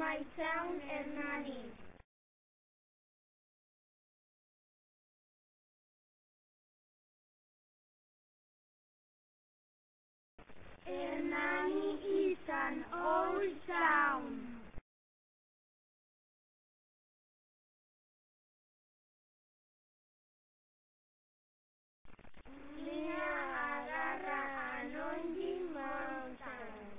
my town, Hernani. Hernani is an old town. Near Agarra Anonji Mountain.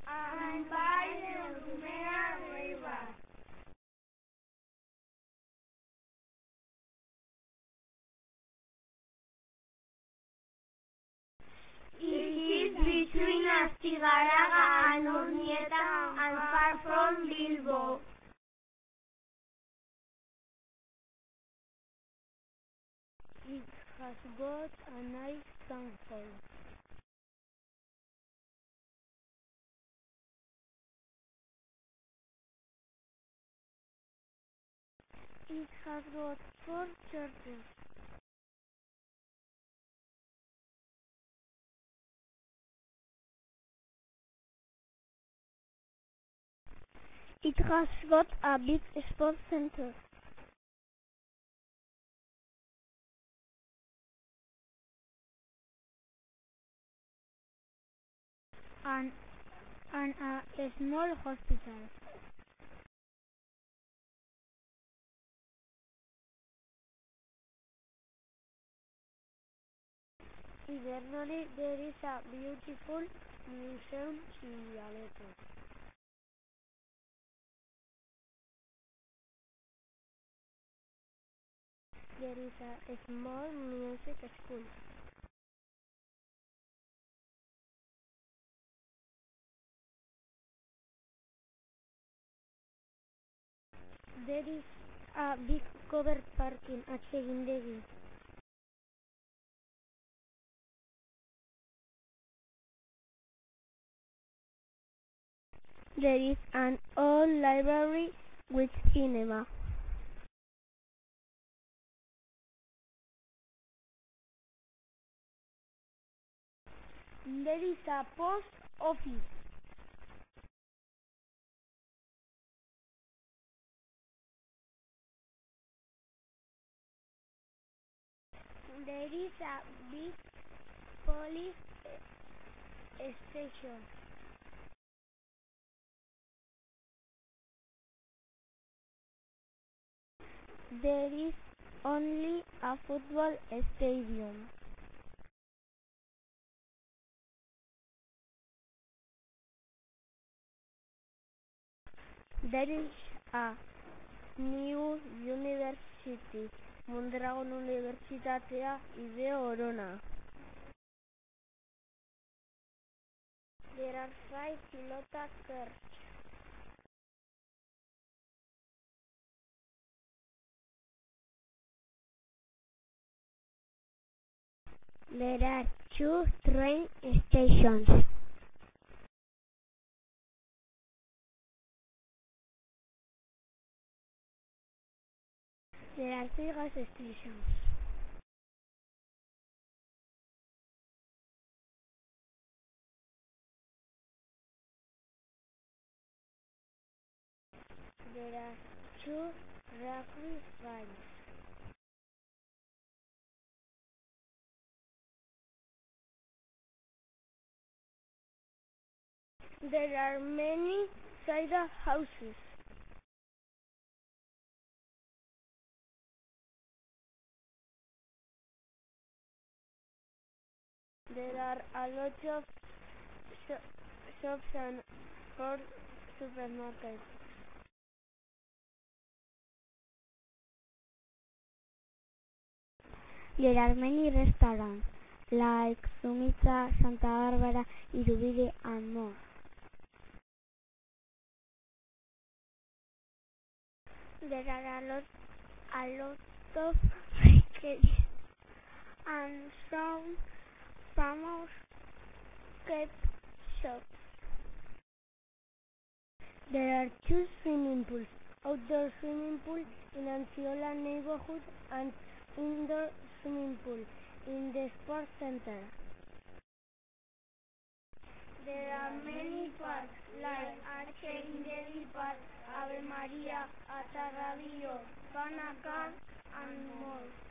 And by the Rumea River. It is between Astigarraga and Urnieta and far from Bilbo. It has got a nice town hall. It has got 4 churches. It has got a big sports center. And a small hospital. In Hernani there is a beautiful museum Aleto. There is a small music school. There is a big covered parking at Segindegi. There is an old library with cinema. There is a post office. There is a big police station. There is only a football stadium. There is a new university, Mondragon Universitatea de Orona. There are 5 Pilota churches. There are 2 train stations. There are 3 gas stations. There are 2 rugby fields. There are many cider houses. There are a lot of shops and 4 supermarkets. There are many restaurants like Sumitra, Santa Barbara, Irubide and more. There are a lot of bakeries and some famous cake shops. There are 2 swimming pools, outdoor swimming pool in Anciola neighborhood and indoor swimming pool in the sports center. There are many parks like Arche Indeli Park, Ave Maria, Atarradio, Panakan and more.